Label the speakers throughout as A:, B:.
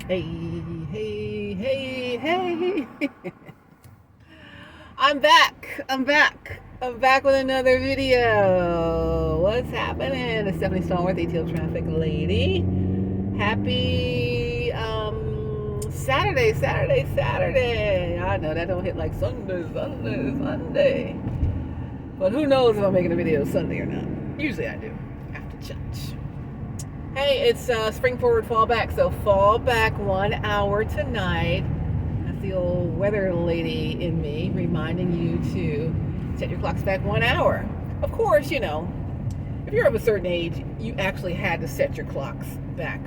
A: Hey, hey, hey, hey. I'm back. I'm back with another video. What's happening? It's Stephanie Stallworth, ATL Traffic Lady. Happy Saturday. I know that don't hit like Sunday. But who knows if I'm making a video Sunday or not. Usually I do, after church. Hey, it's spring forward, fall back. So fall back 1 hour tonight. That's the old weather lady in me reminding you to set your clocks back 1 hour. Of course, if you're of a certain age, you actually had to set your clocks back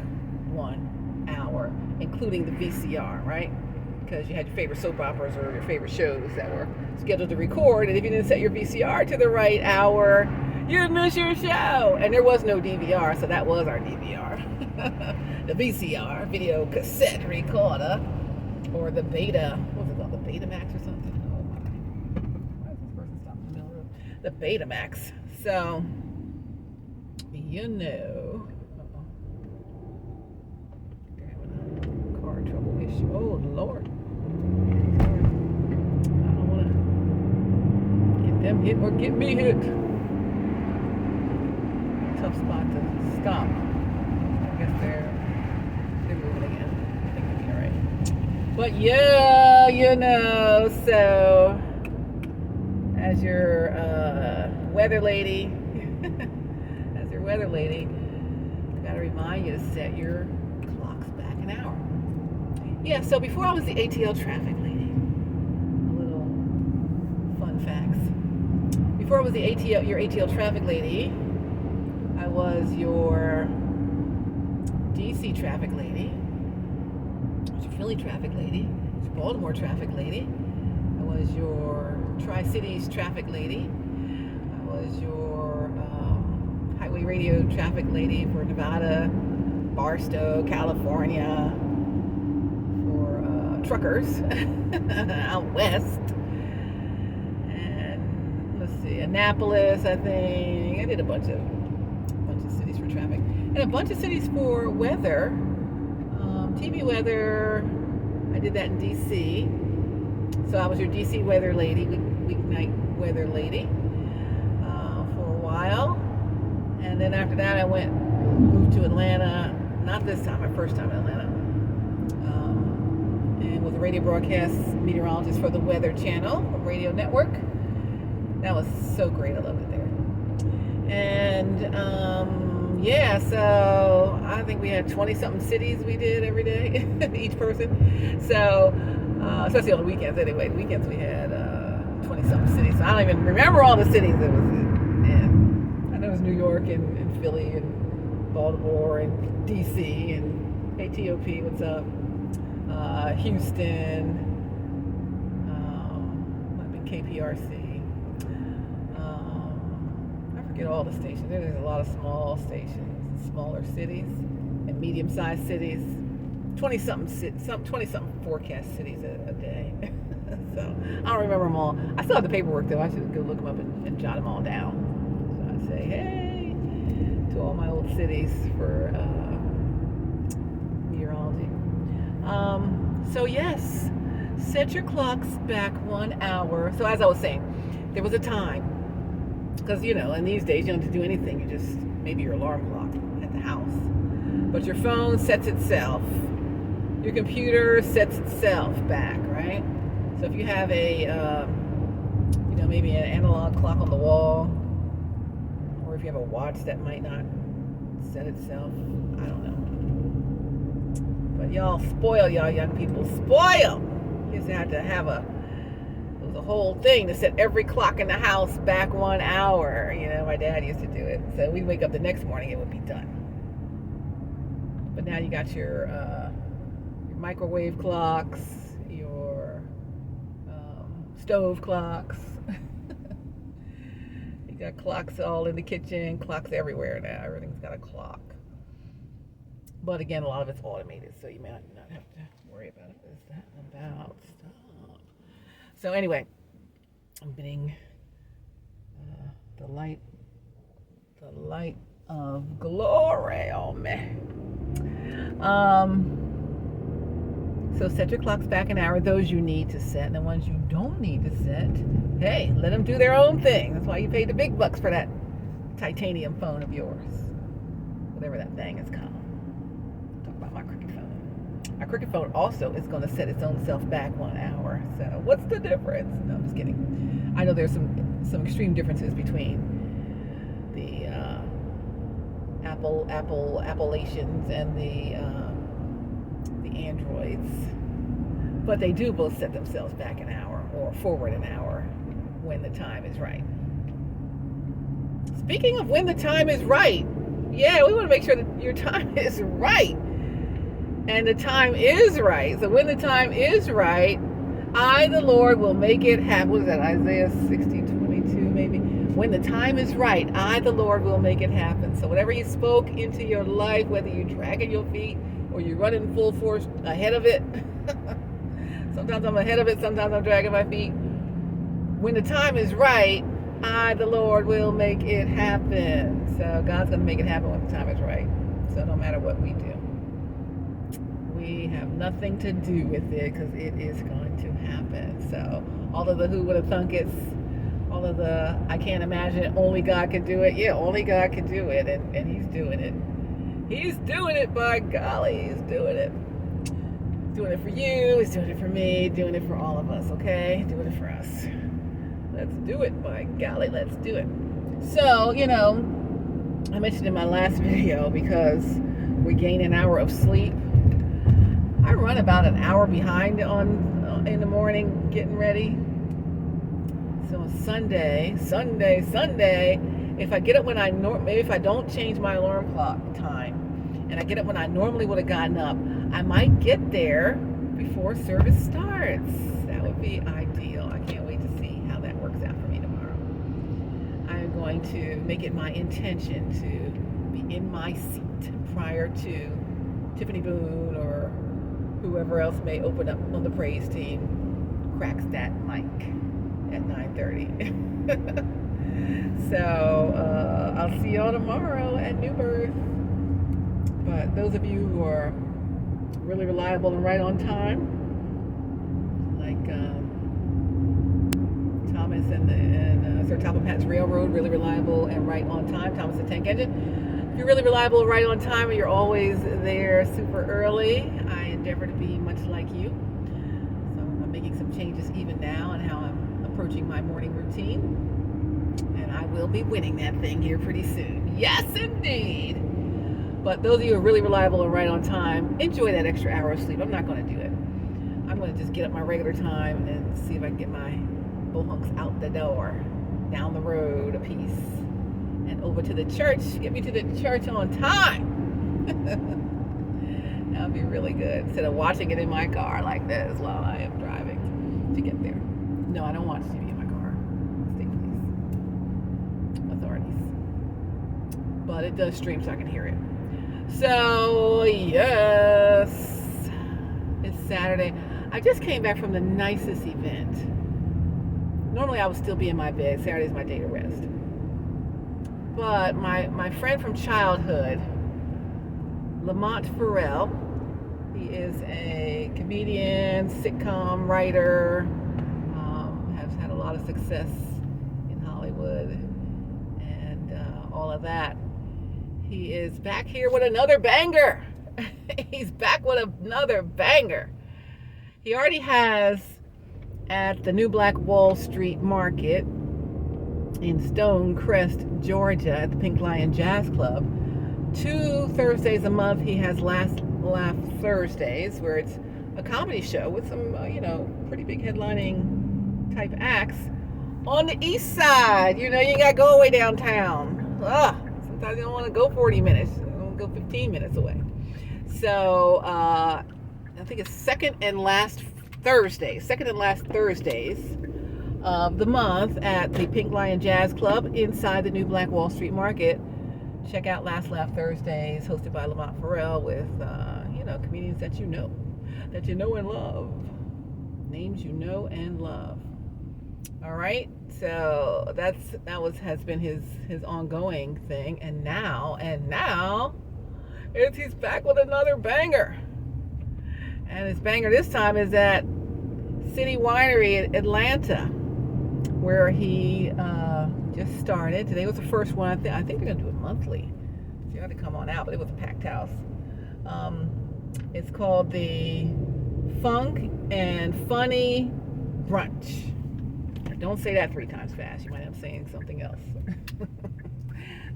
A: 1 hour, including the VCR, right? Because you had your favorite soap operas or your favorite shows that were scheduled to record, and if you didn't set your VCR to the right hour, you'd miss your show. And there was no DVR, so that was our DVR. The VCR, video cassette recorder, or the Beta, what was it called, the Betamax or something? Oh my, why is this person stopping in the middle of the road? The Betamax. So, they're having a car trouble issue. Oh Lord. I don't want to get them hit or get me hit. Tough spot to stop. I guess they're moving again. I think they'll be alright. But yeah, so as your weather lady, I gotta remind you to set your clocks back an hour. Yeah, so before I was the ATL traffic lady, a little fun facts. Before I was your ATL traffic lady, I was your DC traffic lady, I was your Philly traffic lady, I was your Baltimore traffic lady, I was your Tri-Cities traffic lady, I was your highway radio traffic lady for Nevada, Barstow, California, for truckers out west. And let's see, Annapolis, I think. I did a bunch of cities for traffic, and a bunch of cities for weather, TV weather. I did that in DC. So I was your DC weather lady, weeknight weather lady, for a while. And then after that, moved to Atlanta. Not this time, my first time in Atlanta. And was a radio broadcast meteorologist for the Weather Channel radio network. That was so great. I loved it there. And yeah, so I think we had 20 something cities we did every day, each person. So, especially on the weekends anyway. The weekends we had 20 something cities. So I don't even remember all the cities it was in. I know it was New York and Philly and Baltimore and DC and ATOP, what's up? Houston, might have been KPRC. I forget all the stations. There's a lot of small stations, smaller cities, and medium-sized cities. 20-something forecast cities a day. So I don't remember them all. I still have the paperwork though. I should go look them up and jot them all down. So I'd say, hey, to all my old cities for meteorology. So yes, set your clocks back 1 hour. So as I was saying, there was a time. Because, in these days, you don't have to do anything. You just, maybe your alarm clock at the house. But your phone sets itself. Your computer sets itself back, right? So if you have maybe an analog clock on the wall, or if you have a watch that might not set itself, I don't know. But y'all young people, spoil! You just have to have the whole thing to set every clock in the house back 1 hour. My dad used to do it. So we'd wake up the next morning, it would be done. But now you got your microwave clocks, your stove clocks. You got clocks all in the kitchen, clocks everywhere now. Everything's got a clock. But again, a lot of it's automated, so you may not have to worry about it. Is that about stop? So anyway, I'm getting the light of glory on me. So set your clocks back an hour, those you need to set, and the ones you don't need to set, hey, let them do their own thing. That's why you paid the big bucks for that titanium phone of yours. Whatever that thing is called. Talk about my Cricket phone. My Cricket phone also is going to set its own self back 1 hour. So what's the difference? No, I'm just kidding. I know there's some extreme differences between the Appalachians and the Androids, but they do both set themselves back an hour or forward an hour when the time is right. Speaking of when the time is right, yeah, we want to make sure that your time is right. And the time is right. So when the time is right, I, the Lord, will make it happen. What is that, Isaiah 60:22 maybe? When the time is right, I, the Lord, will make it happen. So whatever He spoke into your life, whether you're dragging your feet or you're running full force ahead of it. Sometimes I'm ahead of it, sometimes I'm dragging my feet. When the time is right, I, the Lord, will make it happen. So God's going to make it happen when the time is right. So no matter what we do, we have nothing to do with it because it is going to happen. So all of the who would have thunk it's, all of the I can't imagine it, only God could do it. Yeah, only God could do it, and He's doing it. He's doing it, by golly, He's doing it. He's doing it for you, He's doing it for me, doing it for all of us, okay? Doing it for us. Let's do it, by golly, let's do it. So, I mentioned in my last video, because we gain an hour of sleep, I run about an hour behind in the morning getting ready. So Sunday, if I get up when maybe if I don't change my alarm clock time, and I get up when I normally would have gotten up, I might get there before service starts. That would be ideal. I can't wait to see how that works out for me tomorrow. I'm going to make it my intention to be in my seat prior to Tiffany Boone or whoever else may open up on the praise team cracks that mic at 9:30. So I'll see y'all tomorrow at New Birth. But those of you who are really reliable and right on time, like Thomas and Sir Topham Hatt's Railroad, really reliable and right on time, Thomas the Tank Engine. If you're really reliable and right on time and you're always there super early, I endeavor to be much like you. So I'm making some changes even now in how I'm approaching my morning routine. And I will be winning that thing here pretty soon. Yes, indeed. But those of you who are really reliable and right on time, enjoy that extra hour of sleep. I'm not going to do it. I'm going to just get up my regular time and see if I can get my bullhunks out the door, down the road a piece, and over to the church. Get me to the church on time. That would be really good. Instead of watching it in my car like this while I am driving to get there. No, I don't watch TV in my car. State police. Authorities. But it does stream so I can hear it. So, yes, it's Saturday. I just came back from the nicest event. Normally I would still be in my bed. Saturday's my day to rest. But my friend from childhood, Lamont Farrell, he is a comedian, sitcom writer, has had a lot of success in Hollywood and all of that. He is back here with another banger. He's back with another banger. He already has at the New Black Wall Street Market in Stonecrest, Georgia, at the Pink Lion Jazz Club. 2 Thursdays a month he has Last Laugh Thursdays, where it's a comedy show with some, pretty big headlining type acts on the east side. You got to go away downtown. Sometimes you don't want to go 40 minutes. You want to go 15 minutes away. So I think it's second and last Thursdays of the month at the Pink Lion Jazz Club inside the New Black Wall Street Market. Check out Last Laugh Thursdays, hosted by Lamont Farrell, with comedians that you know and love, names you know and love. All right, so has been his ongoing thing, and now he's back with another banger. And his banger this time is at City Winery in Atlanta, where he just started. Today was the first one. I think they're going to do it monthly. So you have to come on out, but it was a packed house. It's called the Funk and Funny Brunch. Don't say that 3 times fast. You might end up saying something else.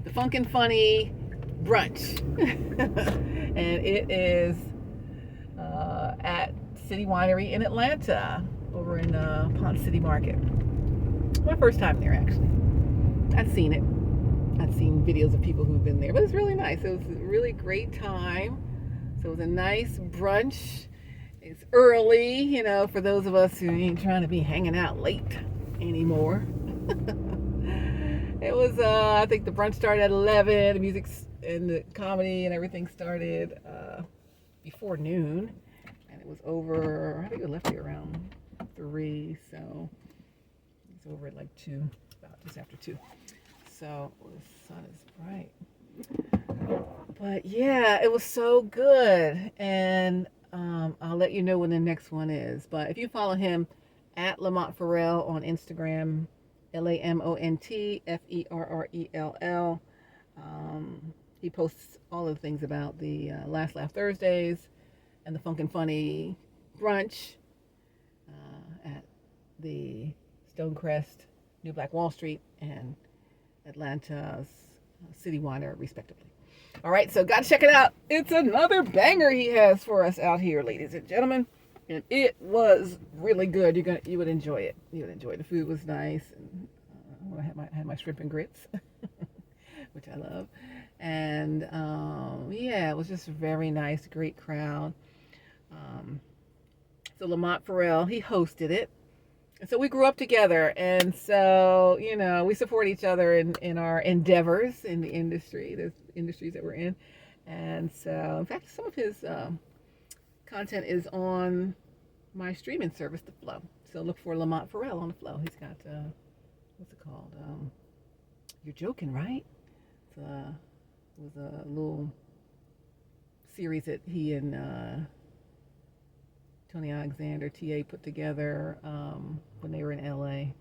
A: The Funk and Funny Brunch. And it is at City Winery in Atlanta, over in Ponce City Market. My first time there, actually. I've seen it. I've seen videos of people who've been there, but it's really nice. It was a really great time. So it was a nice brunch. It's early, you know, for those of us who ain't trying to be hanging out late anymore. It was, I think the brunch started at 11. The music and the comedy and everything started before noon. And it was over, I think we left here around 3, so it's over at like 2, about just after 2. So the sun is bright. But yeah, it was so good. And I'll let you know when the next one is. But if you follow him at Lamont Ferrell on Instagram, LamontFerrell, he posts all of the things about the Last Laugh Thursdays and the Funk and Funny Brunch at the Stonecrest, New Black Wall Street, and Atlanta's City Winery, respectively. All right, so gotta check it out. It's another banger he has for us out here, ladies and gentlemen, and it was really good. You would enjoy it. You would enjoy it. The food was nice, and I had my shrimp and grits, which I love, and yeah, it was just very nice, great crowd. So Lamont Ferrell, he hosted it. And so we grew up together, and so, you know, we support each other in our endeavors in the industry, the industries that we're in. And so, in fact, some of his content is on my streaming service, The Flow. So look for Lamont Ferrell on The Flow. He's got, what's it called? You're Joking, right? It was a little series that he and Tony Alexander, TA, put together when they were in LA.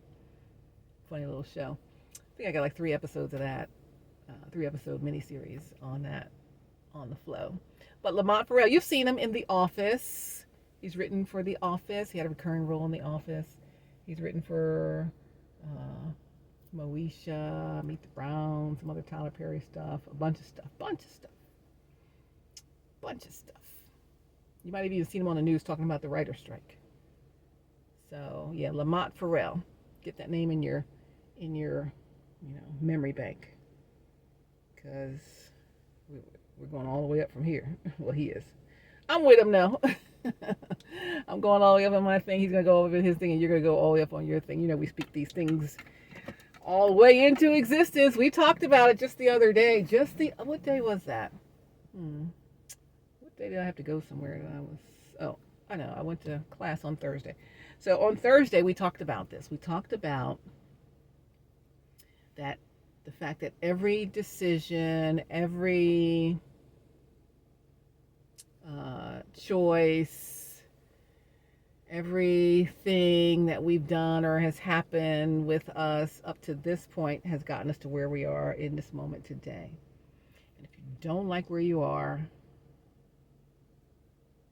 A: Funny little show. I think I got like 3 episodes of that, 3-episode miniseries on that, on The Flow. But Lamont Ferrell, you've seen him in The Office. He's written for The Office. He had a recurring role in The Office. He's written for Moesha, Meet the Browns, some other Tyler Perry stuff, a bunch of stuff. You might have even seen him on the news talking about the writer's strike. So yeah, Lamont Ferrell. Get that name in your memory bank, because we're going all the way up from here. Well, he is. I'm with him now. I'm going all the way up on my thing. He's gonna go over his thing, and you're gonna go all the way up on your thing. You know, we speak these things all the way into existence. We talked about it just the other day. What day was that? What day did I have to go somewhere? I know. I went to class on Thursday. So on Thursday, we talked about this. We talked about that, the fact that every decision, every choice, everything that we've done or has happened with us up to this point has gotten us to where we are in this moment today. And if you don't like where you are,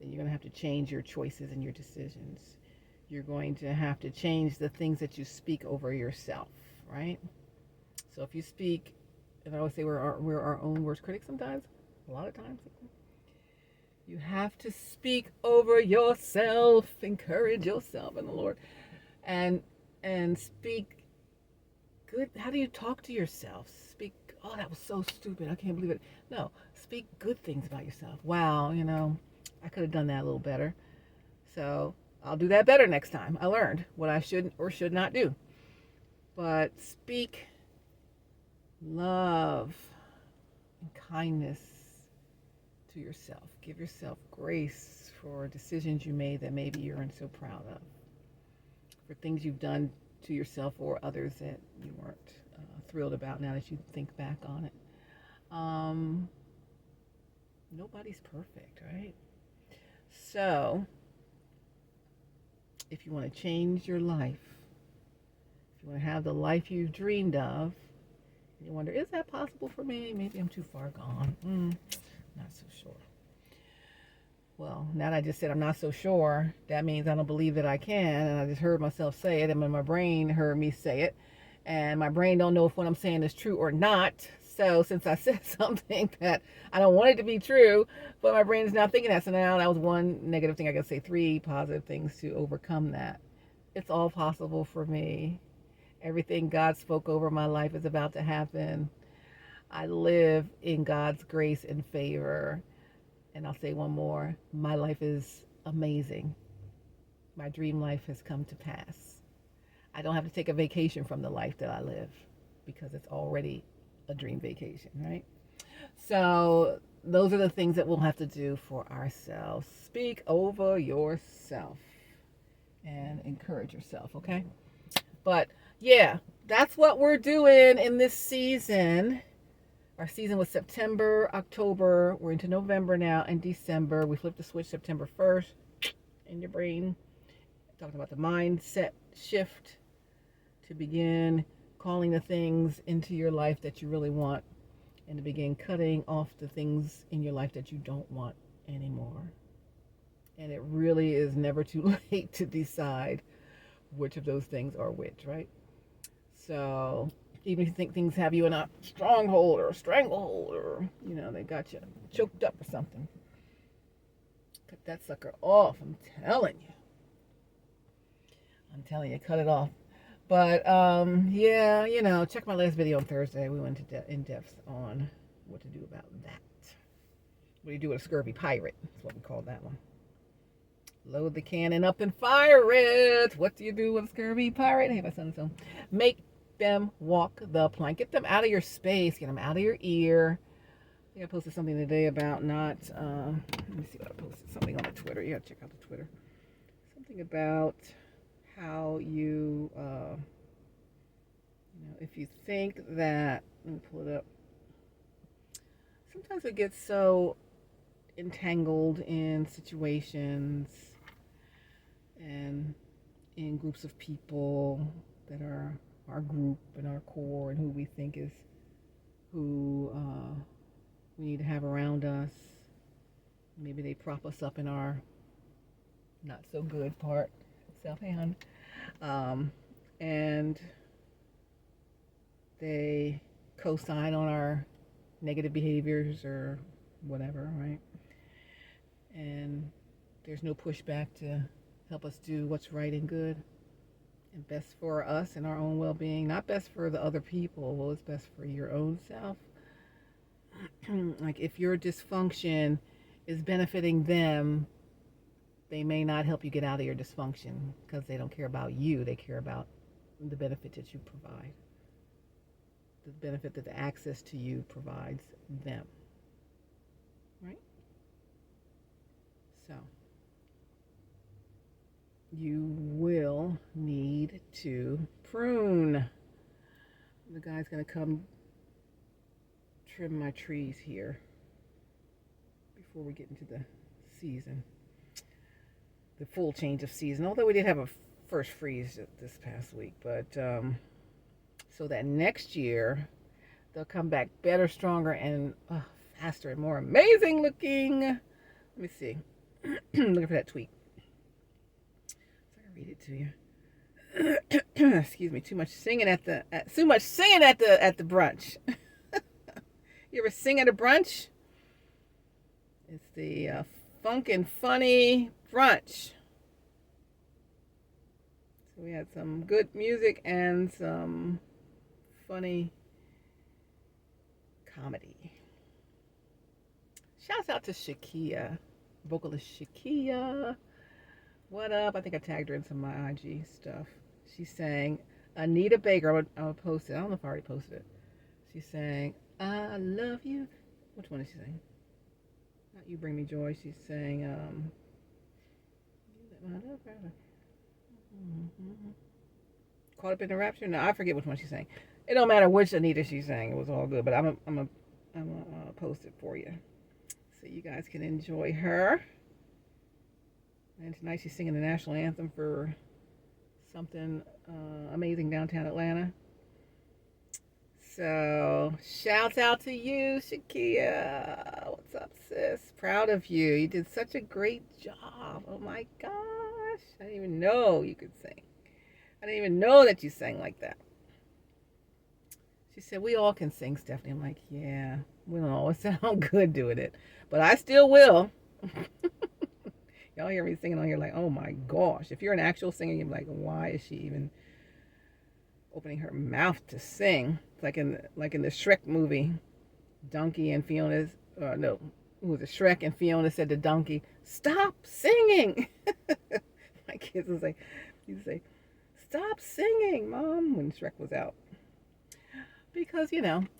A: then you're going to have to change your choices and your decisions. You're going to have to change the things that you speak over yourself, right? So if you speak, and I always say we're our own worst critics sometimes, a lot of times, you have to speak over yourself, encourage yourself in the Lord, and speak good. How do you talk to yourself? Speak, oh, that was so stupid, I can't believe it. No, speak good things about yourself. Wow, I could have done that a little better. So I'll do that better next time. I learned what I should or should not do. But speak love and kindness to yourself. Give yourself grace for decisions you made that maybe you aren't so proud of, for things you've done to yourself or others that you weren't thrilled about now that you think back on it. Nobody's perfect, right? So if you want to change your life, if you want to have the life you've dreamed of, and you wonder, is that possible for me? Maybe I'm too far gone. Not so sure. Well, now that I just said I'm not so sure, that means I don't believe that I can, and I just heard myself say it, and my brain heard me say it, and my brain don't know if what I'm saying is true or not. So since I said something that I don't want it to be true, but my brain is now thinking that, so now that was one negative thing. I gotta say 3 positive things to overcome that. It's all possible for me. Everything God spoke over my life is about to happen. I live in God's grace and favor. And I'll say one more. My life is amazing. My dream life has come to pass. I don't have to take a vacation from the life that I live because it's already a dream vacation, right? So those are the things that we'll have to do for ourselves. Speak over yourself and encourage yourself, okay? But yeah, that's what we're doing in this season. Our season was September, October. We're into November now and December. We flipped the switch September 1st in your brain. Talking about the mindset shift to begin calling the things into your life that you really want and to begin cutting off the things in your life that you don't want anymore. And it really is never too late to decide which of those things are which, right? So even if you think things have you in a stronghold or a stranglehold or, they got you choked up or something, cut that sucker off. I'm telling you, cut it off. But, yeah, check my last video on Thursday. We went in depth on what to do about that. What do you do with a scurvy pirate? That's what we call that one. Load the cannon up and fire it. What do you do with a scurvy pirate? Hey, my son, so make them walk the plank. Get them out of your space. Get them out of your ear. I think I posted something today about not, let me see what I posted. Something on the Twitter. You gotta check out the Twitter. Something about how you, if you think that, let me pull it up. Sometimes it gets so entangled in situations and in groups of people that are our group and our core and who we think is who we need to have around us. Maybe they prop us up in our not so good part, self-hand, and they co-sign on our negative behaviors or whatever, right? And there's no pushback to help us do what's right and good and best for us and our own well-being, not best for the other people. Well, it's best for your own self. Like if your dysfunction is benefiting them, they may not help you get out of your dysfunction because they don't care about you. They care about the benefit that you provide, the benefit that the access to you provides them, right? So you will need to prune. The guy's going to come trim my trees here before we get into the season, the full change of season, although we did have a first freeze this past week. But so that next year they'll come back better, stronger, and faster and more amazing looking. Let me see. Looking for that tweet. Read it to you. Excuse me. Too much singing at the brunch. You ever sing at a brunch? It's the Funk and Funny brunch. So we had some good music and some funny comedy. Shouts out to Shakia, vocalist Shakia. What up? I think I tagged her in some of my IG stuff. She sang Anita Baker. I'll post it. I don't know if I already posted it. She sang I Love You. Which one is she saying? Not You Bring Me Joy. She's saying Caught Up in the Rapture. No, I forget which one she's saying. It don't matter which Anita she's saying. It was all good. But I'm gonna post it for you so you guys can enjoy her. And tonight she's singing the national anthem for something amazing downtown Atlanta. So, shouts out to you, Shakia. What's up, sis? Proud of you. You did such a great job. Oh my gosh. I didn't even know you could sing. I didn't even know that you sang like that. She said, we all can sing, Stephanie. I'm like, yeah, we don't always sound good doing it, but I still will. Y'all hear me singing on here like, oh my gosh. If you're an actual singer, you're like, why is she even opening her mouth to sing? It's like in the Shrek movie, Donkey and Fiona, no, it was a Shrek and Fiona said to Donkey, stop singing. My kids would say, stop singing, Mom, when Shrek was out. Because,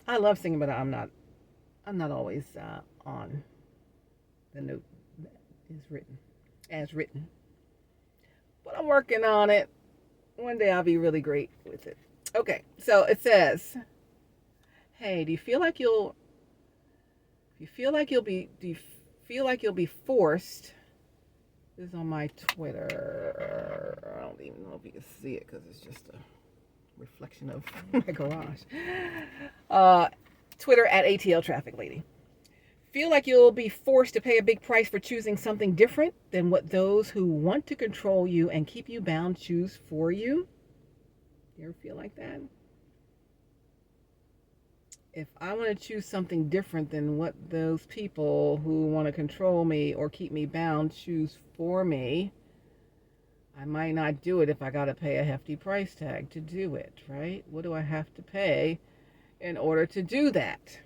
A: I love singing, but I'm not always on the note that is written, as written. But I'm working on it. One day I'll be really great with it. Okay, so it says, hey, do you feel like you'll be forced? This is on my Twitter. I don't even know if you can see it because it's just a reflection of my garage. Twitter at ATL Traffic Lady. Feel like you'll be forced to pay a big price for choosing something different than what those who want to control you and keep you bound choose for you? You ever feel like that? If I want to choose something different than what those people who want to control me or keep me bound choose for me, I might not do it if I got to pay a hefty price tag to do it, right? What do I have to pay in order to do that?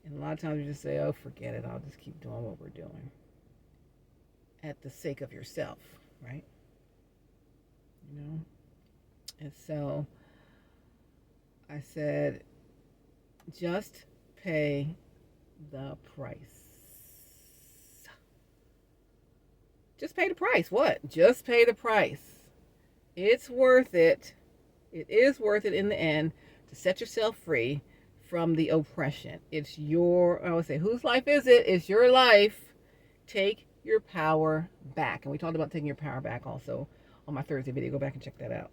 A: And a lot of times you just say, oh, forget it. I'll just keep doing what we're doing at the sake of yourself, right? And so I said, just pay the price. Just pay the price. What? Just pay the price. It's worth it. It is worth it in the end to set yourself free from the oppression. It's I would say, whose life is it? It's your life. Take your power back. And we talked about taking your power back also on my Thursday video. Go back and check that out.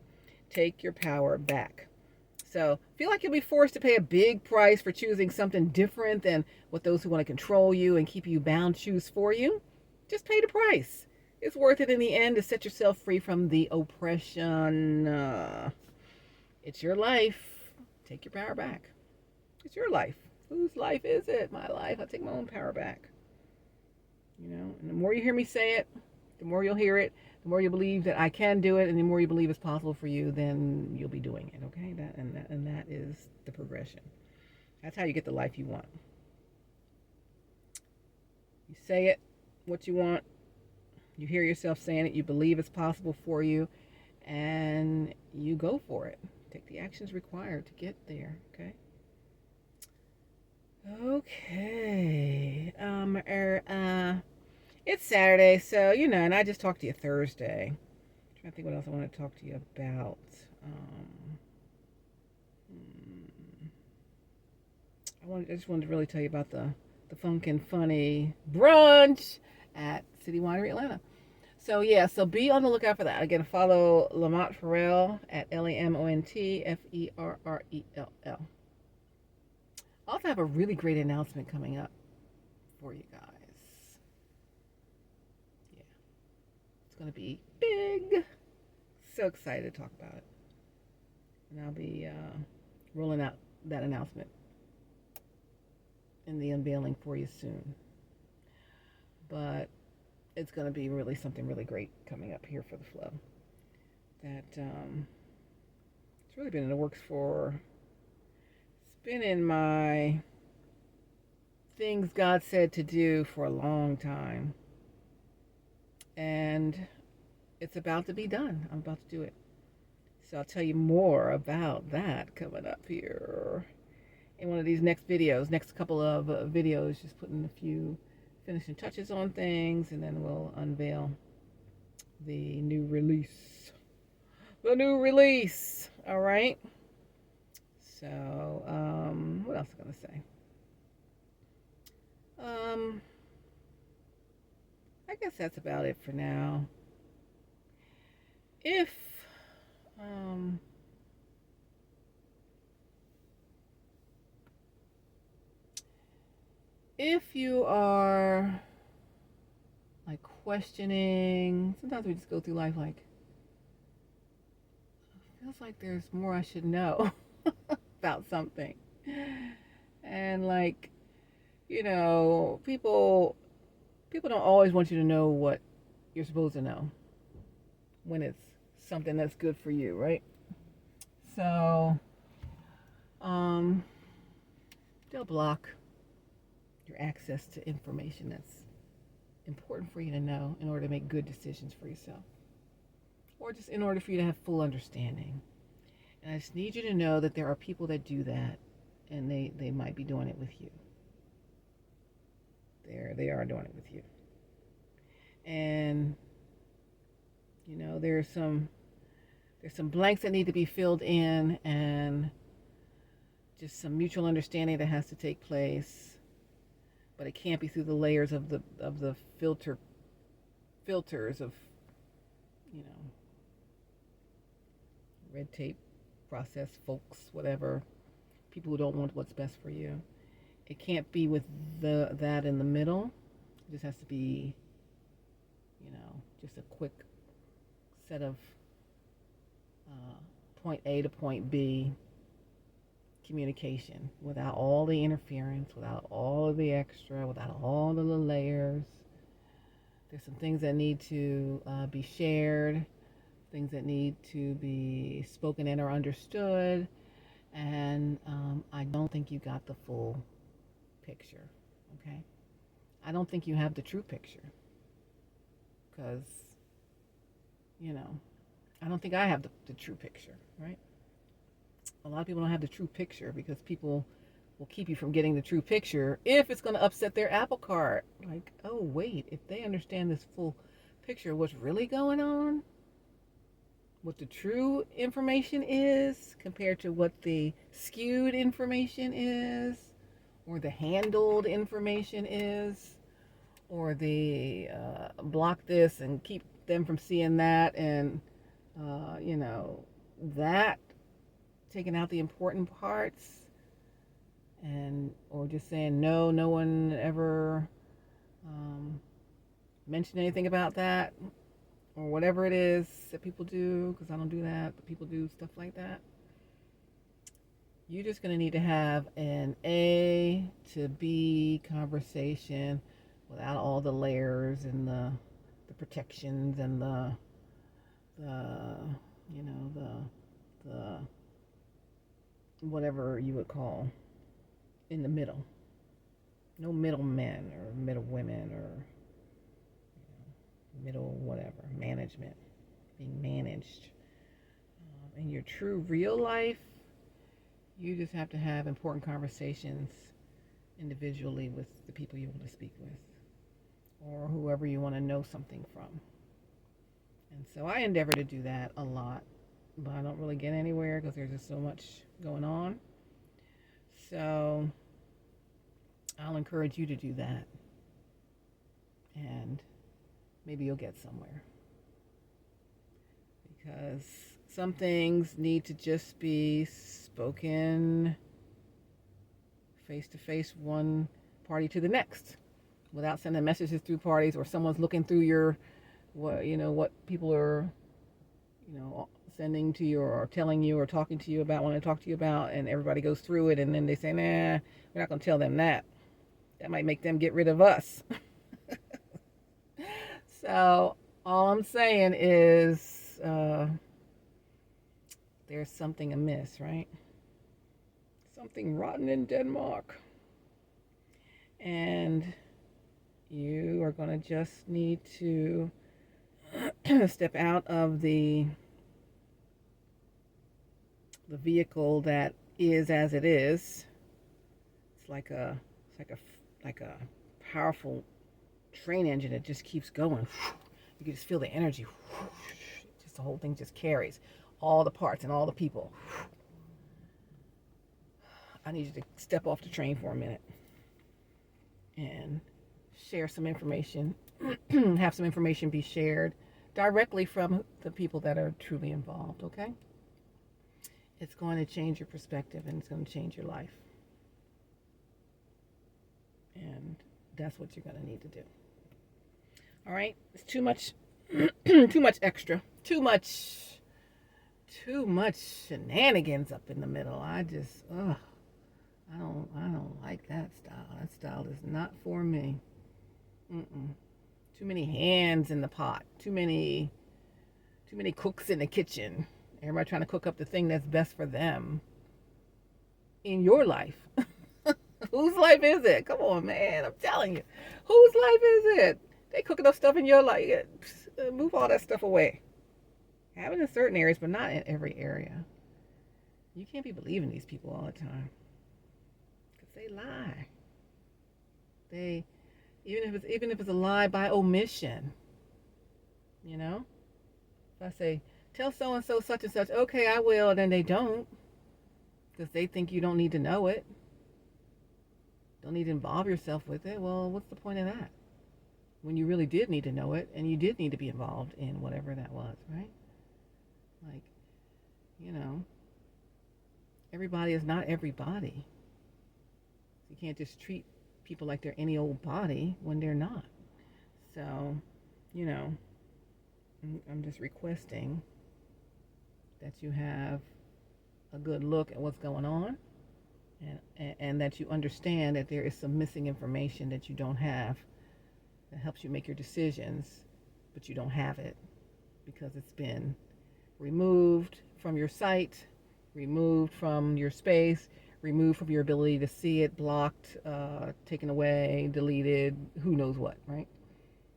A: Take your power back. So, feel like you'll be forced to pay a big price for choosing something different than what those who want to control you and keep you bound choose for you? Just pay the price. It's worth it in the end to set yourself free from the oppression. It's your life. Take your power back. It's your life. Whose life is it? My life. I take my own power back. And the more you hear me say it, the more you'll hear it, the more you believe that I can do it, and the more you believe it's possible for you, then you'll be doing it, okay? That is the progression. That's how you get the life you want. You say it, what you want, you hear yourself saying it, you believe it's possible for you, and you go for it. Take the actions required to get there, okay? Okay. It's Saturday, so and I just talked to you Thursday. I'm trying to think what else I want to talk to you about. I just wanted to really tell you about the Funk and Funny brunch at City Winery Atlanta. So so be on the lookout for that. Again, follow Lamont Ferrell at LamontFerrell. I also have a really great announcement coming up for you guys. Yeah. It's going to be big. So excited to talk about it. And I'll be rolling out that announcement and the unveiling for you soon. But it's going to be really something really great coming up here for the Flow. That it's really been in the works for... been in my things God said to do for a long time. And it's about to be done. I'm about to do it. So I'll tell you more about that coming up here in one of these next videos, next couple of videos, just putting a few finishing touches on things, and then we'll unveil the new release. The new release. All right. So, what else am I going to say? I guess that's about it for now. if um, if you are like questioning, sometimes we just go through life like, feels like there's more I should know about something. And like, people don't always want you to know what you're supposed to know when it's something that's good for you, right? So, um, they'll block your access to information that's important for you to know in order to make good decisions for yourself, or just in order for you to have full understanding. And I just need you to know that there are people that do that, and they might be doing it with you. They are doing it with you. And there's some blanks that need to be filled in, and just some mutual understanding that has to take place. But it can't be through the layers of the filters of you know red tape, process folks, whatever, people who don't want what's best for you. It can't be with that in the middle. It just has to be, just a quick set of point A to point B communication without all the interference, without all of the extra, without all of the layers. There's some things that need to be shared, things that need to be spoken and or understood, and I don't think you got the full picture, okay? I don't think you have the true picture because, I don't think I have the true picture, right? A lot of people don't have the true picture because people will keep you from getting the true picture if it's going to upset their apple cart. Like, oh, wait, if they understand this full picture, what's really going on, what the true information is compared to what the skewed information is, or the handled information is, or the block this and keep them from seeing that, and that, taking out the important parts, and or just saying no one ever mentioned anything about that, or whatever it is that people do, because I don't do that, but people do stuff like that. You're just going to need to have an A to B conversation without all the layers and the protections and the whatever you would call in the middle. No middlemen or middle women or middle whatever, management, being managed. In your true real life, you just have to have important conversations individually with the people you want to speak with, or whoever you want to know something from. And so I endeavor to do that a lot, but I don't really get anywhere because there's just so much going on. So I'll encourage you to do that, and maybe you'll get somewhere. Because some things need to just be spoken face to face, one party to the next, without sending messages through parties, or someone's looking through your what people are sending to you or telling you or talking to you about, want to talk to you about, and everybody goes through it, and then they say, nah, we're not going to tell them that. That might make them get rid of us. So all I'm saying is there's something amiss, right? Something rotten in Denmark. And you are going to just need to step out of the vehicle that is as it is. It's like a powerful train engine that just keeps going. You can just feel the energy. Just the whole thing just carries all the parts and all the people. I need you to step off the train for a minute and share some information. Have some information be shared directly from the people that are truly involved, okay? It's going to change your perspective and it's going to change your life. And that's what you're going to need to do. All right? It's too much too much extra. Too much shenanigans up in the middle. I don't like that style. That style is not for me. Too many hands in the pot. Too many cooks in the kitchen. Everybody trying to cook up the thing that's best for them in your life. Whose life is it? Come on, man. I'm telling you. Whose life is it? They cooking up stuff in your life. Move all that stuff away. Have it in certain areas, but not in every area. You can't be believing these people all the time. Because they lie. Even if it's a lie by omission. You know? If I say, tell so-and-so such and such, okay, I will, and then they don't. Because they think you don't need to know it. Don't need to involve yourself with it. Well, what's the point of that? When you really did need to know it, and you did need to be involved in whatever that was, right? Like, you know, everybody is not everybody. You can't just treat people like they're any old body when they're not. So, you know, I'm just requesting that you have a good look at what's going on, and that you understand that there is some missing information that you don't have that helps you make your decisions, but you don't have it because it's been removed from your sight, removed from your space, removed from your ability to see it, blocked, taken away, deleted, who knows what, right?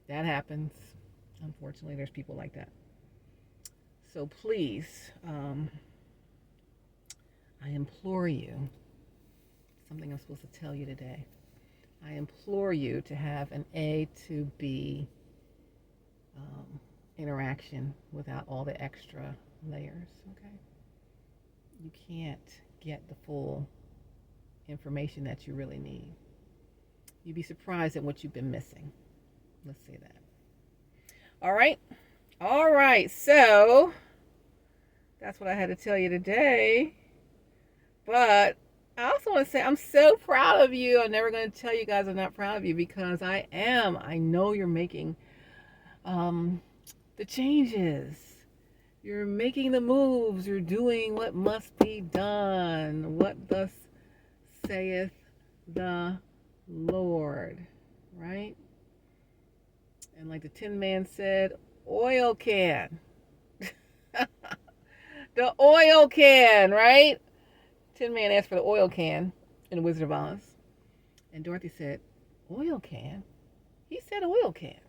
A: That happens. Unfortunately, there's people like that. So please, I implore you, something I'm supposed to tell you today. I implore you to have an A to B interaction without all the extra layers, okay? You can't get the full information that you really need. You'd be surprised at what you've been missing. Let's say that. All right, so that's what I had to tell you today. But I also want to say I'm so proud of you. I'm never going to tell you guys I'm not proud of you, because I am. I know you're making the changes. You're making the moves. You're doing what must be done. What thus saith the Lord, right? And like the Tin Man said, oil can. The oil can, right? Tin Man asked for the oil can in The Wizard of Oz. And Dorothy said, oil can? He said oil can.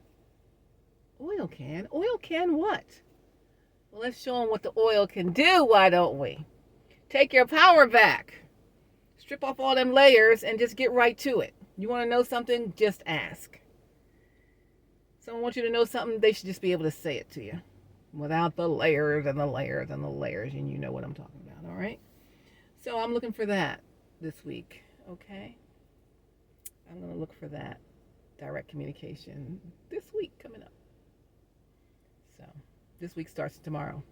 A: Oil can? Oil can what? Well, let's show him what the oil can do, why don't we? Take your power back. Strip off all them layers and just get right to it. You want to know something? Just ask. Someone wants you to know something, they should just be able to say it to you without the layers and the layers and the layers, and you know what I'm talking about, all right? So I'm looking for that this week, okay? I'm going to look for that direct communication this week coming up. So this week starts tomorrow.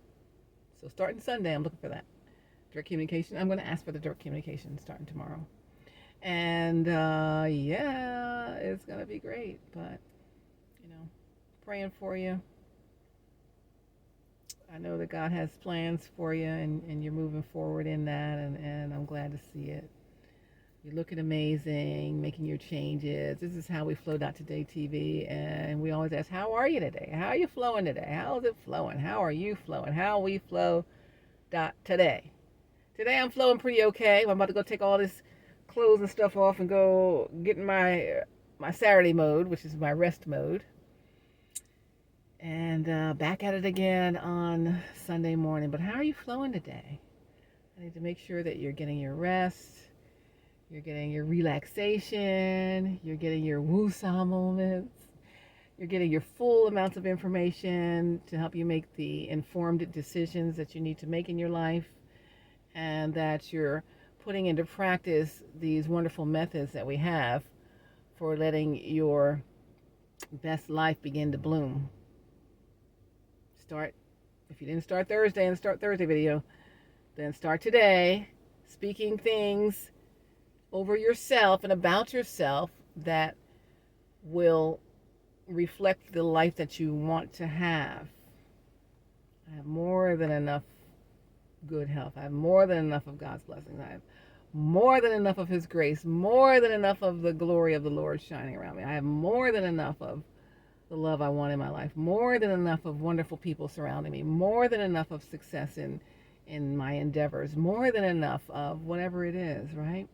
A: So starting Sunday, I'm looking for that direct communication. I'm going to ask for the direct communication starting tomorrow. And yeah, it's going to be great. But, you know, praying for you. I know that God has plans for you, and you're moving forward in that, and I'm glad to see it. You're looking amazing, making your changes. This is how we flow Today TV, and we always ask, how are you today? How are you flowing today? How is it flowing? How are you flowing? How we flow today. Today I'm flowing pretty okay. I'm about to go take all this clothes and stuff off and go get in my Saturday mode, which is my rest mode. And back at it again on Sunday morning. But how are you flowing today? I need to make sure that you're getting your rest, you're getting your relaxation, you're getting your woosah moments, you're getting your full amounts of information to help you make the informed decisions that you need to make in your life, and that you're putting into practice these wonderful methods that we have for letting your best life begin to bloom. start, if you didn't start Thursday and start Thursday video, then start today speaking things over yourself and about yourself that will reflect the life that you want to have. I have more than enough good health. I have more than enough of God's blessings. I have more than enough of His grace, more than enough of the glory of the Lord shining around me. I have more than enough of the love I want in my life, more than enough of wonderful people surrounding me, more than enough of success in my endeavors, more than enough of whatever it is, right?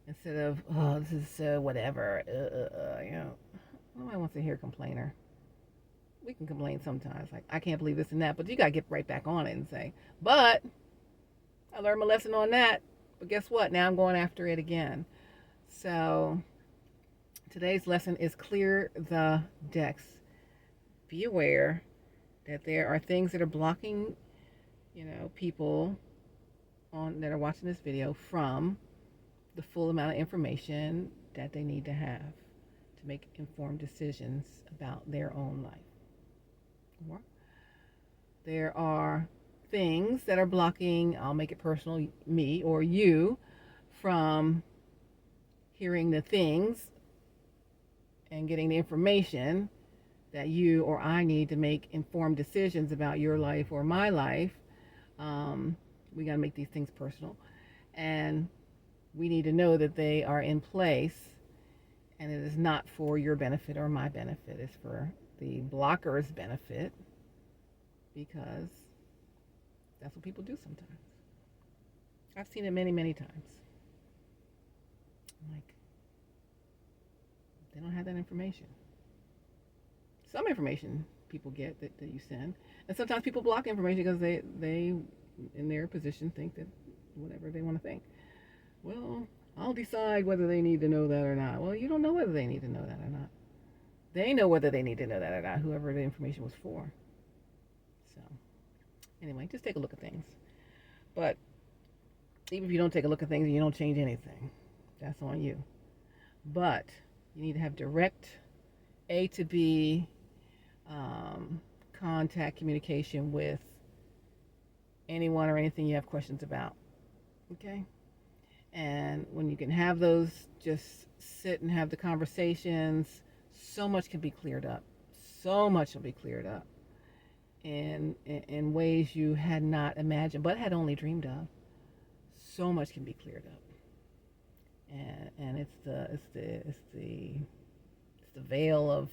A: Instead of, oh, this is whatever, nobody wants to hear a complainer. We can complain sometimes, like, I can't believe this and that, but you got to get right back on it and say, but I learned my lesson on that, but guess what? Now I'm going after it again. So today's lesson is clear the decks. Be aware that there are things that are blocking, people that are watching this video from the full amount of information that they need to have to make informed decisions about their own life. Or there are things that are blocking, I'll make it personal, me or you, from hearing the things and getting the information that you or I need to make informed decisions about your life or my life. We got to make these things personal. And we need to know that they are in place, and it is not for your benefit or my benefit. It's for the blocker's benefit, because that's what people do sometimes. I've seen it many, many times. Like, they don't have that information. Some information people get that you send, and sometimes people block information because they in their position think that whatever they want to think. Well, I'll decide whether they need to know that or not. Well, you don't know whether they need to know that or not. They know whether they need to know that or not, whoever the information was for. So, anyway, just take a look at things. But even if you don't take a look at things and you don't change anything, that's on you. But you need to have direct A to B contact, communication with anyone or anything you have questions about. Okay? And when you can have those, just sit and have the conversations, so much can be cleared up. So much will be cleared up in ways you had not imagined, but had only dreamed of. So much can be cleared up. And it's the veil of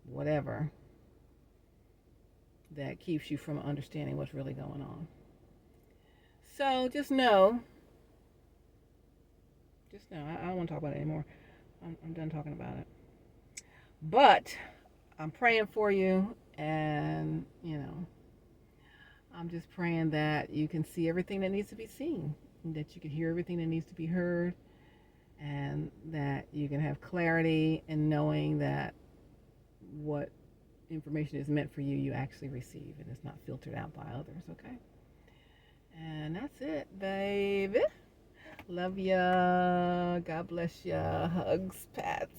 A: whatever that keeps you from understanding what's really going on. So just know, I don't want to talk about it anymore. I'm done talking about it. But I'm praying for you, and I'm just praying that you can see everything that needs to be seen, and that you can hear everything that needs to be heard, and that you can have clarity in knowing that what information is meant for you, you actually receive, and it's not filtered out by others, okay? And that's it, baby. Love ya. God bless ya. Hugs, pats.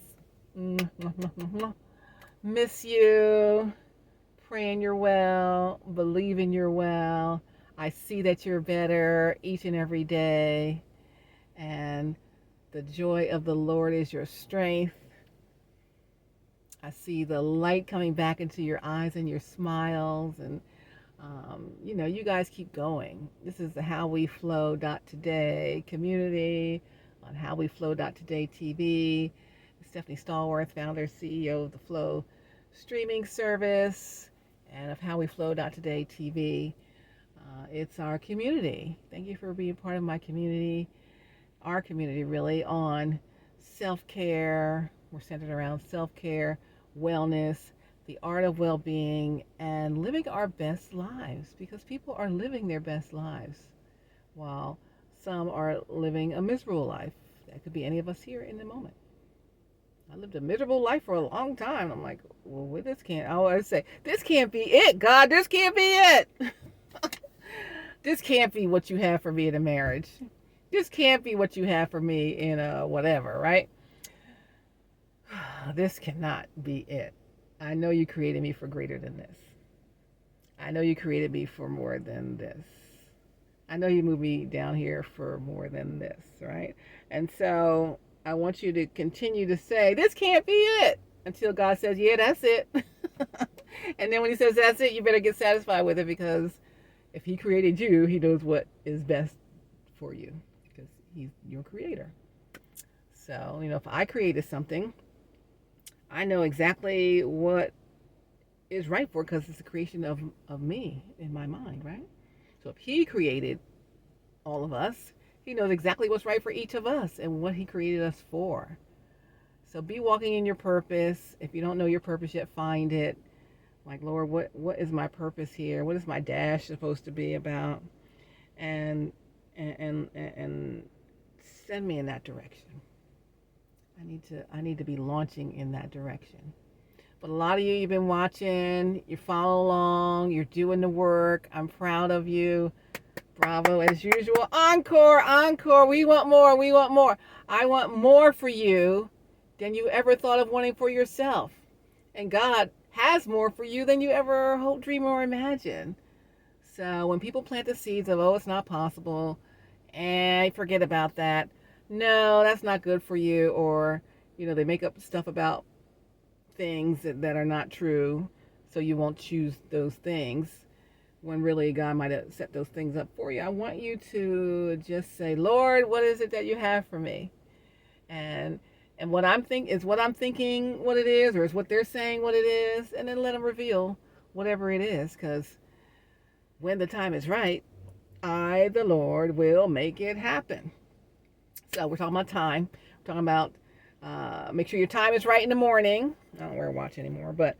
A: Miss you. Praying you're well. Believing you're well. I see that you're better each and every day. And the joy of the Lord is your strength. I see the light coming back into your eyes and your smiles. And, you guys keep going. This is the HowWeFlow.today community on HowWeFlow.today TV. Stephanie Stallworth, founder, CEO of the Flow streaming service and of HowWeFlow.today TV. It's our community. Thank you for being part of my community, our community really, on self-care. We're centered around self-care, wellness, the art of well-being, and living our best lives, because people are living their best lives while some are living a miserable life. That could be any of us here in the moment. I lived a miserable life for a long time. I'm like, well, I always say, this can't be it, God. This can't be it. This can't be what you have for me in a marriage. This can't be what you have for me in a whatever, right? This cannot be it. I know you created me for greater than this. I know you created me for more than this. I know you moved me down here for more than this, right? And so I want you to continue to say, this can't be it, until God says, yeah, that's it. And then when he says that's it, you better get satisfied with it, because if he created you, he knows what is best for you, because he's your creator. So, if I created something, I know exactly what is right for it, because it's a creation of me in my mind, right? So if he created all of us, he knows exactly what's right for each of us and what he created us for. So be walking in your purpose. If you don't know your purpose yet, find it. Like, Lord, what is my purpose here? What is my dash supposed to be about? And send me in that direction. I need to be launching in that direction. But a lot of you, you've been watching, you follow along, you're doing the work. I'm proud of you. Bravo, as usual. Encore, encore. We want more, we want more. I want more for you than you ever thought of wanting for yourself. And God has more for you than you ever hope, dream, or imagine. So when people plant the seeds of, oh, it's not possible, and forget about that. No, that's not good for you. Or, they make up stuff about things that are not true, so you won't choose those things, when really God might have set those things up for you. I want you to just say, Lord, what is it that you have for me? And what I'm thinking what it is, or is what they're saying what it is, and then let them reveal whatever it is, because when the time is right, I, the Lord, will make it happen. So we're talking about time. We're talking about make sure your time is right in the morning. I don't wear a watch anymore, but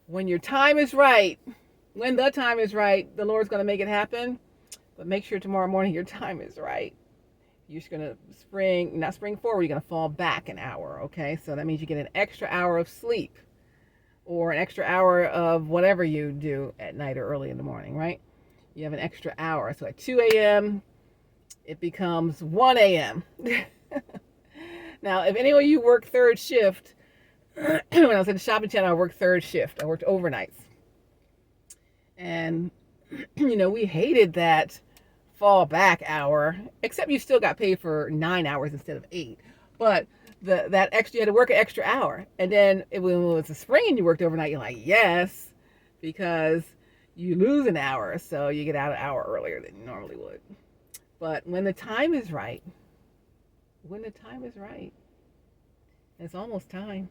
A: when your time is right, when the time is right, the Lord's going to make it happen. But make sure tomorrow morning your time is right. You're just going to not spring forward, you're going to fall back an hour, okay? So that means you get an extra hour of sleep, or an extra hour of whatever you do at night or early in the morning, right? You have an extra hour. So at 2 a.m., it becomes 1 a.m. Now, if any of you work third shift, when I was at the shopping channel, I worked third shift. I worked overnights. And, we hated that fall back hour, except you still got paid for 9 hours instead of 8. But that extra, you had to work an extra hour. And then when it was the spring and you worked overnight, you're like, yes, because you lose an hour. So you get out an hour earlier than you normally would. But when the time is right, it's almost time.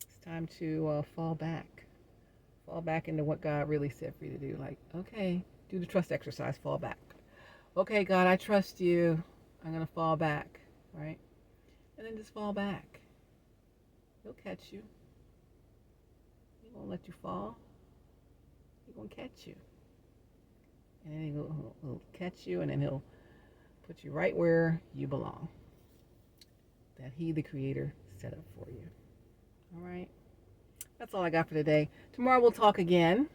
A: It's time to fall back into what God really said for you to do. Like, okay, do the trust exercise, fall back. Okay, God, I trust you. I'm going to fall back, right? And then just fall back. He'll catch you. He won't let you fall. He's going to catch you. And then he'll catch you, and then he'll put you right where you belong, that he, the creator, set up for you. All right? That's all I got for today. Tomorrow we'll talk again.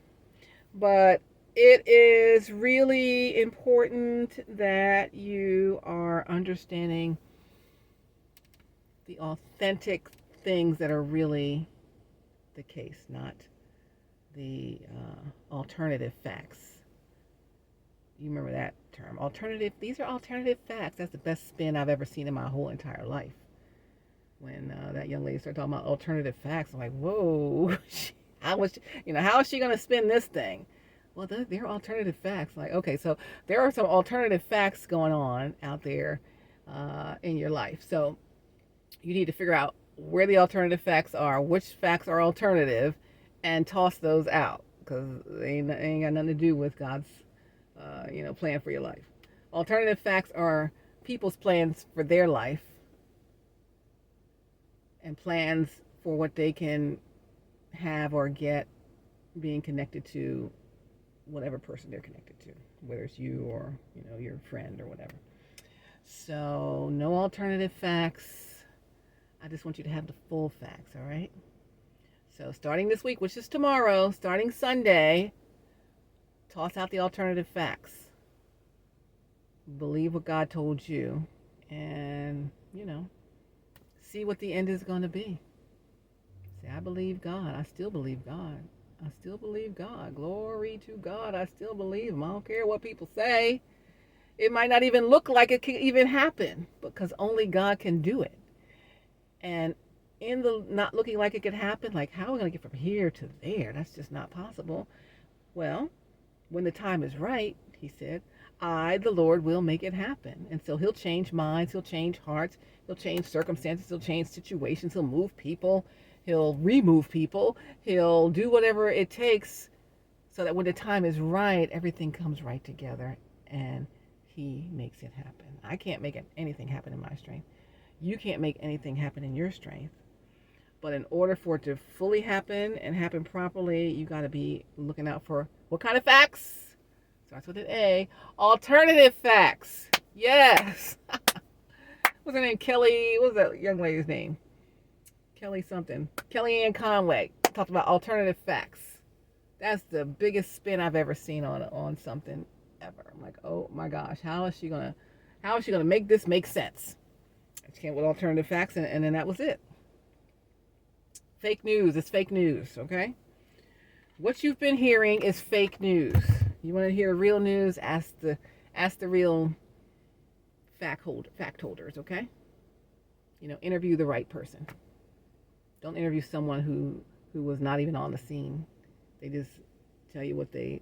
A: But it is really important that you are understanding the authentic things that are really the case, not the alternative facts. You remember that term, alternative. These are alternative facts. That's the best spin I've ever seen in my whole entire life. When that young lady started talking about alternative facts, I'm like, whoa, how is she going to spin this thing? Well, they're alternative facts. Like, okay, so there are some alternative facts going on out there in your life. So you need to figure out where the alternative facts are, which facts are alternative, and toss those out, because they ain't got nothing to do with God's plan for your life. Alternative facts are people's plans for their life and plans for what they can have or get being connected to whatever person they're connected to, whether it's you or your friend or whatever. So no alternative facts. I just want you to have the full facts, all right? So starting this week, which is tomorrow, starting Sunday, toss out the alternative facts. Believe what God told you, and see what the end is going to be. Say, I believe God. I still believe God. I still believe God. Glory to God. I still believe him. I don't care what people say. It might not even look like it can even happen because only God can do it. And in the not looking like it could happen, like how are we going to get from here to there? That's just not possible. Well, when the time is right, he said, I, the Lord, will make it happen. And so he'll change minds, he'll change hearts, he'll change circumstances, he'll change situations, he'll move people, he'll remove people, he'll do whatever it takes so that when the time is right, everything comes right together and he makes it happen. I can't make anything happen in my strength. You can't make anything happen in your strength. But in order for it to fully happen and happen properly, you got to be looking out for what kind of facts? Starts with an A. Alternative facts. Yes. What's her name? Kelly. What was that young lady's name? Kelly something. Kellyanne Conway talked about alternative facts. That's the biggest spin I've ever seen on something ever. I'm like, oh my gosh, how is she gonna make this make sense? She came with alternative facts, and then that was it. Fake news. It's fake news. Okay. What you've been hearing is fake news. You want to hear real news? Ask the real fact holders, okay? Interview the right person. Don't interview someone who was not even on the scene. They just tell you what they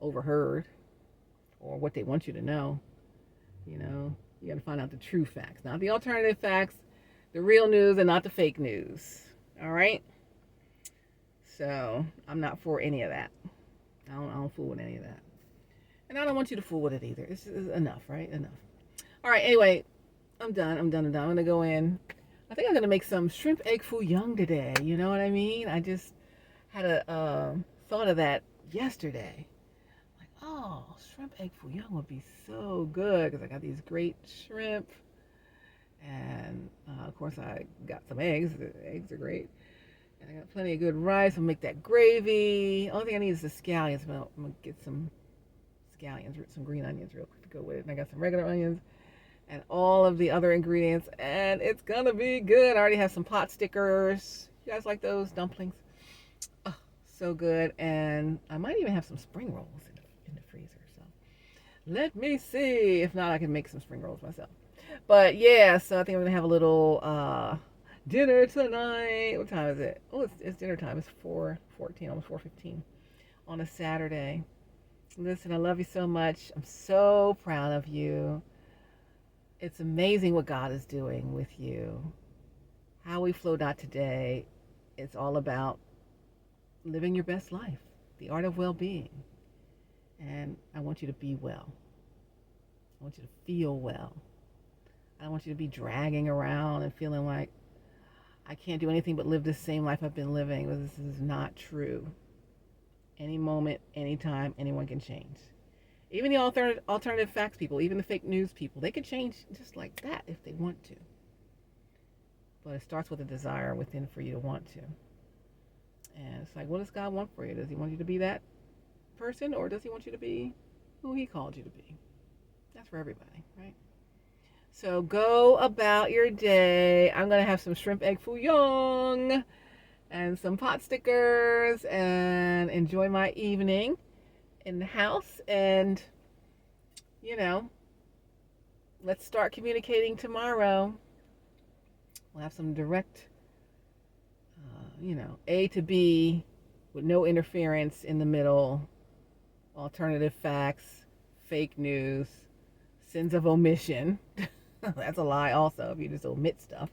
A: overheard or what they want you to know. You got to find out the true facts, not the alternative facts, the real news, and not the fake news. All right? So I'm not for any of that. I don't fool with any of that. And I don't want you to fool with it either. It's enough, right? Enough. All right, anyway, I'm done. I'm going to go in. I think I'm going to make some shrimp egg foo young today. You know what I mean? I just had a thought of that yesterday. Like, oh, shrimp egg foo young would be so good because I got these great shrimp. And, of course, I got some eggs. The eggs are great. And I got plenty of good rice. I'll make that gravy. Only thing I need is the scallions. But I'm going to get some scallions, some green onions real quick to go with it. And I got some regular onions and all of the other ingredients. And it's going to be good. I already have some pot stickers. You guys like those dumplings? Oh, so good. And I might even have some spring rolls in the freezer. So let me see. If not, I can make some spring rolls myself. But yeah, so I think I'm going to have a little dinner tonight. What time is it? Oh, it's dinner time. It's 4:14, almost 4:15 on a Saturday. Listen, I love you so much. I'm so proud of you. It's amazing what God is doing with you. How we flowed out today, it's all about living your best life, the art of well-being. And I want you to be well. I want you to feel well. I don't want you to be dragging around and feeling like I can't do anything but live the same life I've been living. This is not true. Any moment, anytime, anyone can change. Even the alternative facts people, even the fake news people, they can change just like that if they want to. But it starts with a desire within for you to want to. And it's like, what does God want for you? Does he want you to be that person, or does he want you to be who he called you to be? That's for everybody, right? So go about your day. I'm going to have some shrimp egg foo young and some pot stickers and enjoy my evening in the house. And, let's start communicating tomorrow. We'll have some direct, A to B with no interference in the middle, alternative facts, fake news, sins of omission. That's a lie also if you just omit stuff.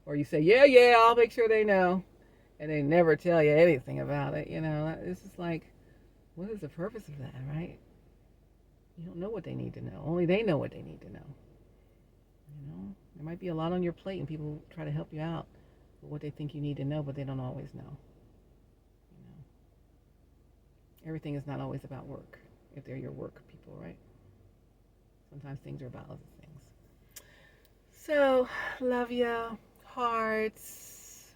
A: Or you say, yeah, I'll make sure they know. And they never tell you anything about it. It's just like, what is the purpose of that, right? You don't know what they need to know. Only they know what they need to know. There might be a lot on your plate and people try to help you out with what they think you need to know, but they don't always know. Everything is not always about work if they're your work people, right? Sometimes things are about other things. So, love you. Hearts,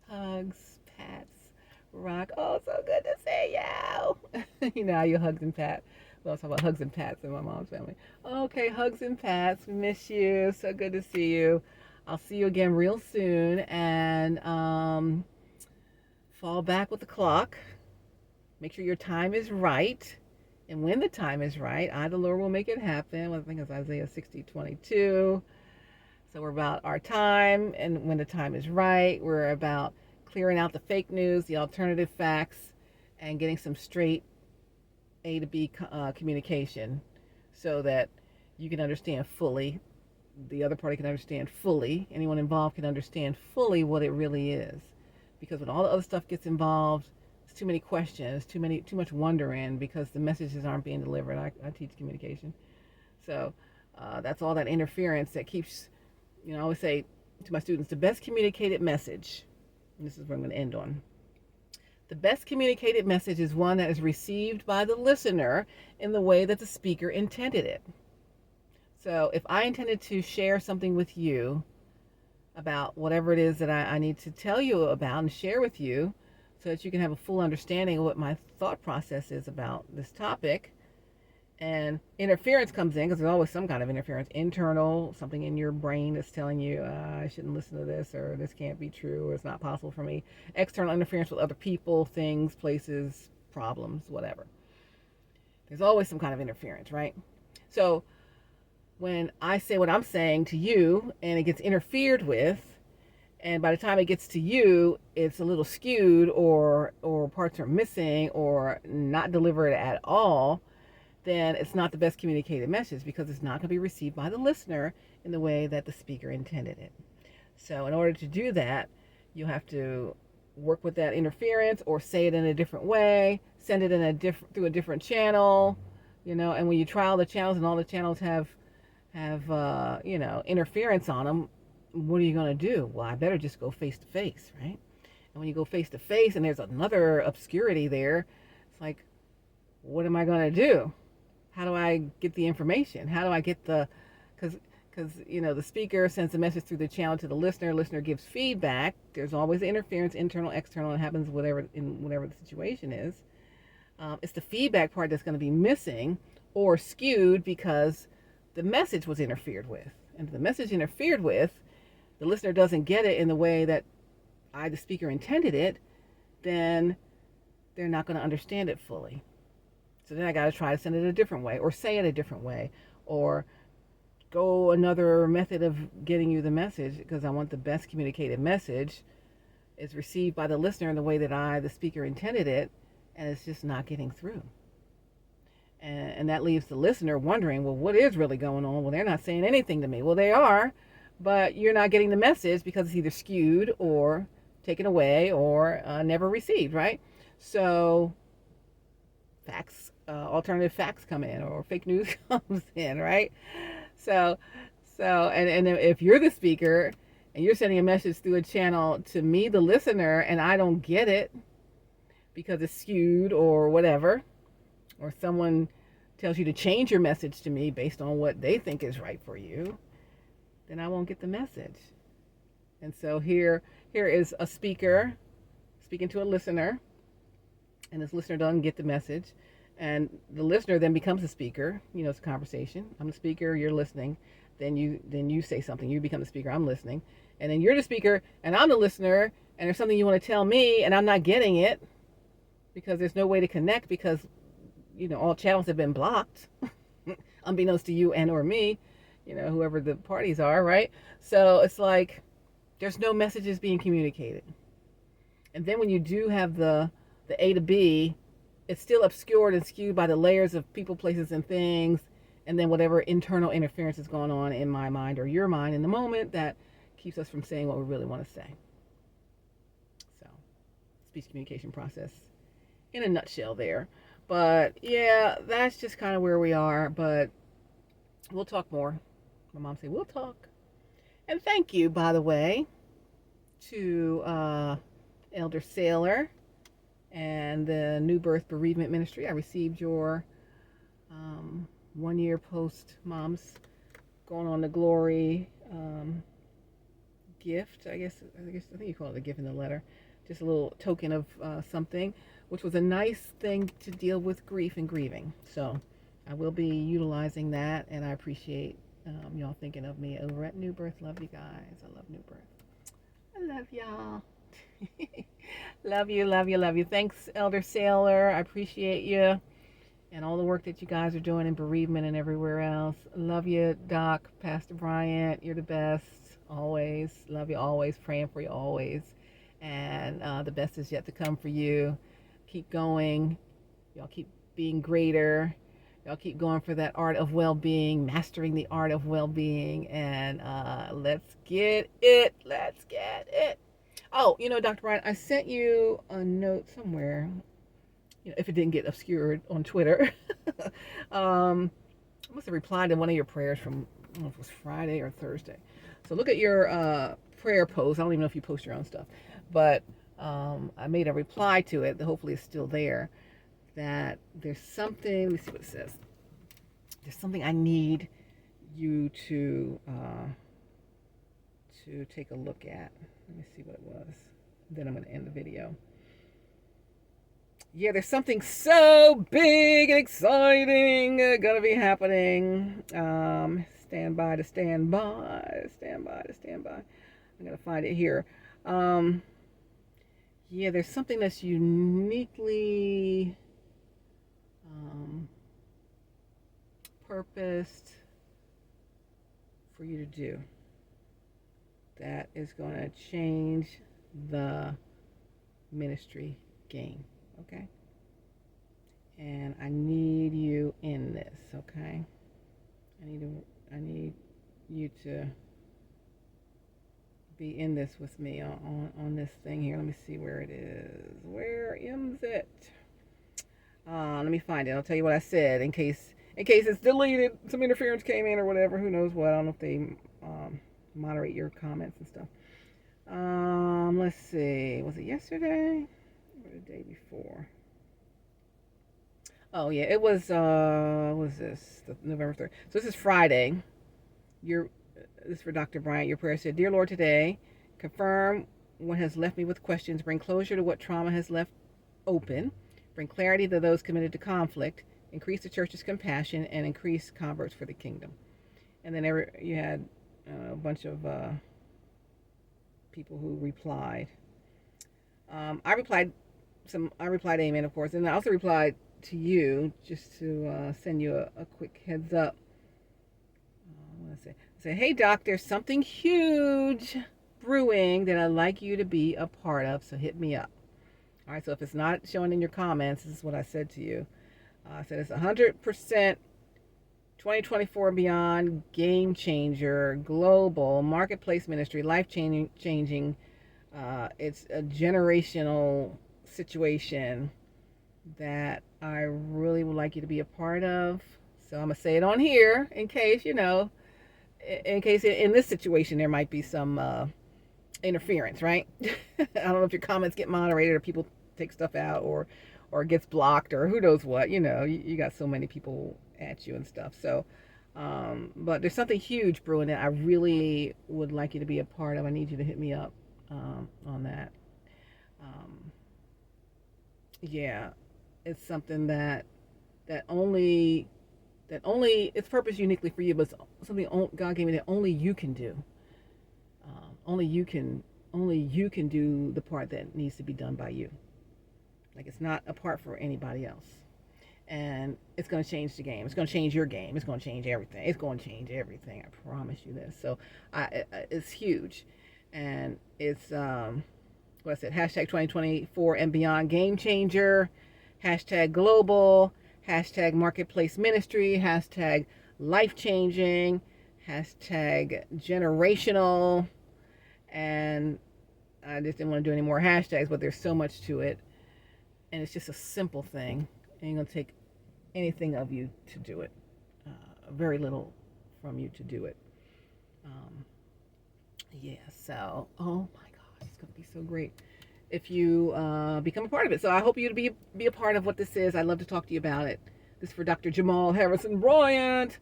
A: hugs, pats, rock. Oh, so good to see you. You know how you hugs and pats. We also talk about hugs and pats in my mom's family. Okay, hugs and pats. Miss you. So good to see you. I'll see you again real soon. And fall back with the clock. Make sure your time is right. And when the time is right, I, the Lord, will make it happen. Well, I think it's Isaiah 60:22. So we're about our time, and when the time is right, we're about clearing out the fake news, the alternative facts, and getting some straight A to B communication so that you can understand fully, the other party can understand fully, anyone involved can understand fully what it really is. Because when all the other stuff gets involved, it's too many questions, too much wondering because the messages aren't being delivered. I teach communication. So that's all that interference that keeps, I always say to my students, the best communicated message, and this is what I'm going to end on. The best communicated message is one that is received by the listener in the way that the speaker intended it. So if I intended to share something with you about whatever it is that I need to tell you about and share with you so that you can have a full understanding of what my thought process is about this topic, and interference comes in because there's always some kind of interference, internal, something in your brain that's telling you I shouldn't listen to this, or this can't be true, or it's not possible for me. External interference with other people, things, places, problems, whatever. There's always some kind of interference, right? So when I say what I'm saying to you and it gets interfered with, and by the time it gets to you, it's a little skewed, or parts are missing, or not delivered at all, then it's not the best communicated message because it's not going to be received by the listener in the way that the speaker intended it. So in order to do that, you have to work with that interference, or say it in a different way, send it through a different channel, and when you trial the channels and all the channels have interference on them, what are you going to do? Well, I better just go face to face, right? And when you go face to face and there's another obscurity there, it's like, what am I going to do? How do I get the information? How do I get because the speaker sends a message through the channel to the listener gives feedback. There's always interference, internal, external, and it happens whatever the situation is. It's the feedback part that's going to be missing or skewed because the message was interfered with. And if the message interfered with, the listener doesn't get it in the way that I, the speaker, intended it, then they're not going to understand it fully. So then I got to try to send it a different way, or say it a different way, or go another method of getting you the message, because I want the best communicated message is received by the listener in the way that I, the speaker, intended it, and it's just not getting through. And that leaves the listener wondering, well, what is really going on? Well, they're not saying anything to me. Well, they are, but you're not getting the message because it's either skewed or taken away or never received, right? So facts, alternative facts come in, or fake news comes in, right? So and if you're the speaker and you're sending a message through a channel to me, the listener, and I don't get it because it's skewed or whatever, or someone tells you to change your message to me based on what they think is right for you, then I won't get the message. And so here is a speaker speaking to a listener, and this listener doesn't get the message, and the listener then becomes a speaker. It's a conversation. I'm the speaker, you're listening. Then you say something, you become the speaker, I'm listening, and then you're the speaker and I'm the listener, and there's something you want to tell me and I'm not getting it because there's no way to connect, because all channels have been blocked unbeknownst to you and or me, whoever the parties are, right? So it's like there's no messages being communicated. And then when you do have the A to B, it's still obscured and skewed by the layers of people, places, and things, and then whatever internal interference is going on in my mind or your mind in the moment that keeps us from saying what we really want to say. So, speech communication process in a nutshell there. But yeah, that's just kind of where we are, but we'll talk more. My mom said, we'll talk. And thank you, by the way, to Elder Sailor and the New Birth Bereavement Ministry. I received your 1 year post mom's going on to glory gift. I think you call it a gift in the letter. Just a little token of something, which was a nice thing to deal with grief and grieving. So I will be utilizing that, and I appreciate y'all thinking of me over at New Birth. Love you guys. I love New Birth. I love y'all. Love you, love you, love you. Thanks, Elder Sailor. I appreciate you and all the work that you guys are doing in bereavement and everywhere else. Love you, Doc, Pastor Bryant. You're the best. Always. Love you always. Praying for you always. And the best is yet to come for you. Keep going. Y'all keep being greater. Y'all keep going for that art of well-being, mastering the art of well-being. And let's get it. Let's get it. Oh, Dr. Bryant, I sent you a note somewhere. If it didn't get obscured on Twitter. I must have replied to one of your prayers from, I don't know if it was Friday or Thursday. So look at your prayer post. I don't even know if you post your own stuff. But I made a reply to it. Hopefully it's still there. That there's something, let me see what it says. There's something I need you to take a look at. Let me see what it was. Then I'm going to end the video. Yeah, there's something so big and exciting gonna be happening. Stand by to stand by. Stand by to stand by. I'm gonna find it here. Yeah, there's something that's uniquely purposed for you to do. That is gonna change the ministry game. Okay, and I need you in this. Okay, I need you to be in this with me on this thing here. Let me see where it is. Where is it? Let me find it. I'll tell you what I said in case it's deleted. Some interference came in or whatever. Who knows what? I don't know if they moderate your comments and stuff. Let's see. Was it yesterday? The day before. Oh yeah, it was what was this? November 3rd. So this is Friday. This is for Dr. Bryant. Your prayer said, "Dear Lord, today, confirm what has left me with questions, bring closure to what trauma has left open, bring clarity to those committed to conflict, increase the church's compassion, and increase converts for the kingdom." And then you had a bunch of people who replied. I replied amen, of course, and I also replied to you just to send you a quick heads up. What did I say, hey doc, there's something huge brewing that I'd like you to be a part of, so hit me up. All right, so if it's not showing in your comments, this is what I said to you. I said it's 100% 2024 and beyond, game changer, global, marketplace ministry, life-changing. It's a generational situation that I really would like you to be a part of. So I'm going to say it on here in case, in this situation there might be some interference, right? I don't know if your comments get moderated or people take stuff out or it gets blocked or who knows what, you got so many people at you and stuff. So, but there's something huge brewing that I really would like you to be a part of. I need you to hit me up on that. Yeah, it's something that only it's purpose uniquely for you, but it's something God gave me that only you can do. Only you can do the part that needs to be done by you. Like, it's not a part for anybody else. And it's going to change the game. It's going to change your game. It's going to change everything. It's going to change everything. I promise you this. So it's huge. And it's, what I said, hashtag 2024 and beyond, game changer, hashtag global, hashtag marketplace ministry, hashtag life-changing, hashtag generational. And I just didn't want to do any more hashtags, but there's so much to it. And it's just a simple thing. It ain't going to take anything of you to do it. Very little from you to do it. Yeah, so, oh my gosh, it's going to be so great if you become a part of it. So I hope you to be a part of what this is. I'd love to talk to you about it. This is for Dr. Jamal Harrison Bryant,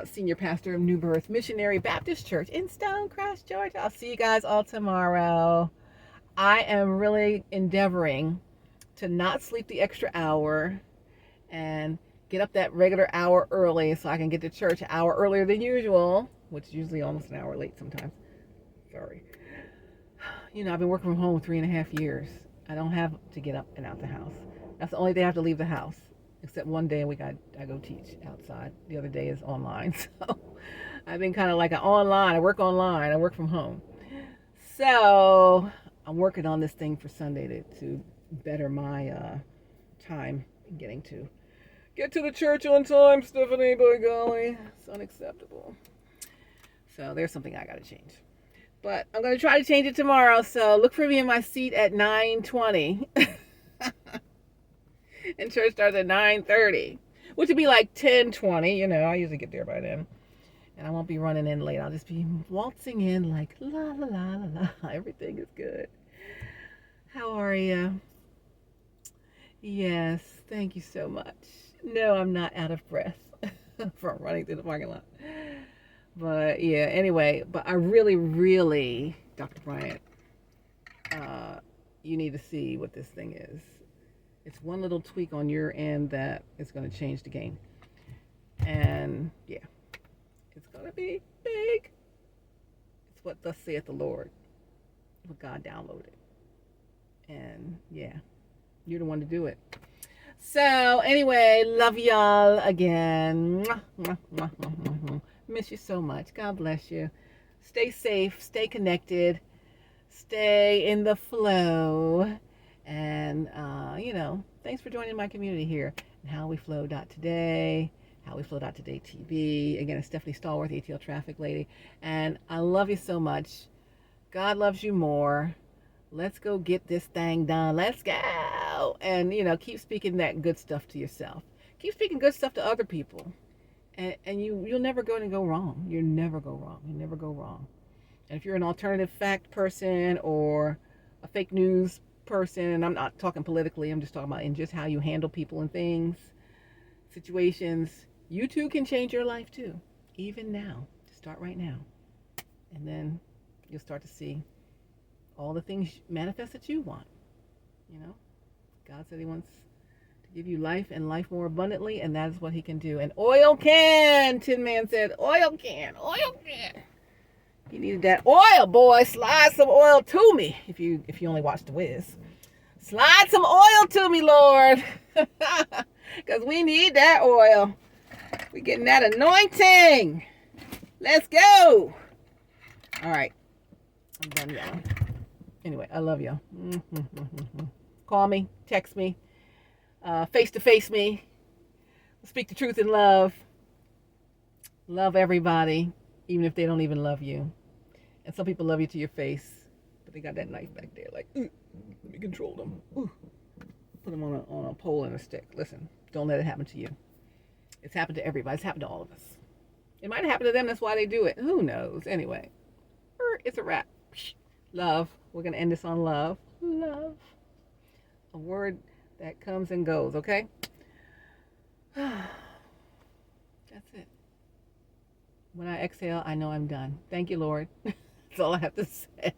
A: Senior Pastor of New Birth Missionary Baptist Church in Stonecrest, Georgia. I'll see you guys all tomorrow. I am really endeavoring to not sleep the extra hour and get up that regular hour early so I can get to church an hour earlier than usual, which is usually almost an hour late sometimes. Sorry. I've been working from home 3.5 years. I don't have to get up and out the house. That's the only day I have to leave the house. Except one day a week I go teach outside. The other day is online. So I've been kind of like I work online. I work from home. So I'm working on this thing for Sunday to better my time in getting to get to the church on time, Stephanie. By golly, it's unacceptable. So there's something I got to change. But I'm going to try to change it tomorrow. So look for me in my seat at 9:20. And church starts at 9:30, which would be like 10:20. I usually get there by then. And I won't be running in late. I'll just be waltzing in like la la la la la. Everything is good. How are you? Yes, thank you so much. No, I'm not out of breath from running through the parking lot. But yeah, anyway, but I really, really, Dr. Bryant, you need to see what this thing is. It's one little tweak on your end that is going to change the game. And yeah, it's going to be big. It's what thus saith the Lord, what God downloaded. And yeah, you're the one to do it. So anyway, love y'all again. Miss you so much. God bless you. Stay safe, stay connected, stay in the flow. And, thanks for joining my community here. And HowWeFlow.today, HowWeFlow.today TV. Again, it's Stephanie Stallworth, ATL Traffic Lady. And I love you so much. God loves you more. Let's go get this thing done. Let's go. And, keep speaking that good stuff to yourself. Keep speaking good stuff to other people. And you'll never go wrong. You'll never go wrong. You never go wrong. And if you're an alternative fact person or a fake news person, and I'm not talking politically, I'm just talking about in just how you handle people and things, situations, you too can change your life too. Even now. Start right now. And then you'll start to see all the things manifest that you want. God said he wants to give you life and life more abundantly, and that is what he can do. And oil can, Tin Man said, oil can. You needed that oil, boy. Slide some oil to me. If you only watch The Wiz. Slide some oil to me, Lord. Because we need that oil. We're getting that anointing. Let's go. All right. I'm done yelling. Anyway, I love y'all. Call me, text me, face-to-face me. Speak the truth in love. Love everybody, even if they don't even love you. And some people love you to your face, but they got that knife back there, like, let me control them. Put them on a pole and a stick. Listen, don't let it happen to you. It's happened to everybody. It's happened to all of us. It might have happened to them. That's why they do it. Who knows? Anyway, it's a wrap. Love. We're going to end this on love. Love. A word that comes and goes, okay? That's it. When I exhale, I know I'm done. Thank you, Lord. That's all I have to say.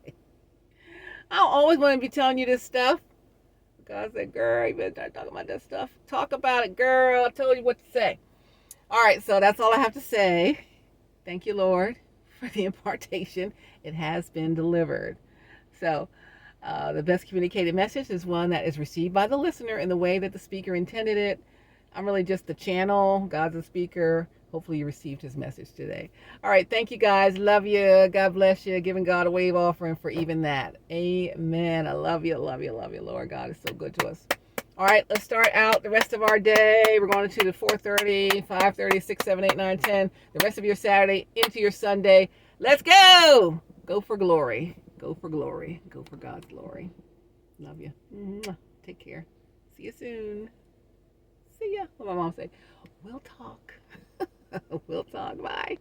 A: I don't always want to be telling you this stuff. God said, girl, you better start talking about that stuff. Talk about it, girl. I told you what to say. All right, so that's all I have to say. Thank you, Lord, for the impartation. It has been delivered. So the best communicated message is one that is received by the listener in the way that the speaker intended it. I'm really just the channel. God's the speaker. Hopefully you received his message today. All right, thank you guys. Love you. God bless you. Giving God a wave offering for even that. Amen. I love you, love you, love you. Lord God is so good to us. All right, let's start out the rest of our day. We're going to the 4:30, 5:30, 6, 7, 8, 9, 10. The rest of your Saturday into your Sunday. Let's go. Go for glory. Go for glory. Go for God's glory. Love you. Take care. See you soon. See ya. What my mom say? We'll talk. We'll talk. Bye.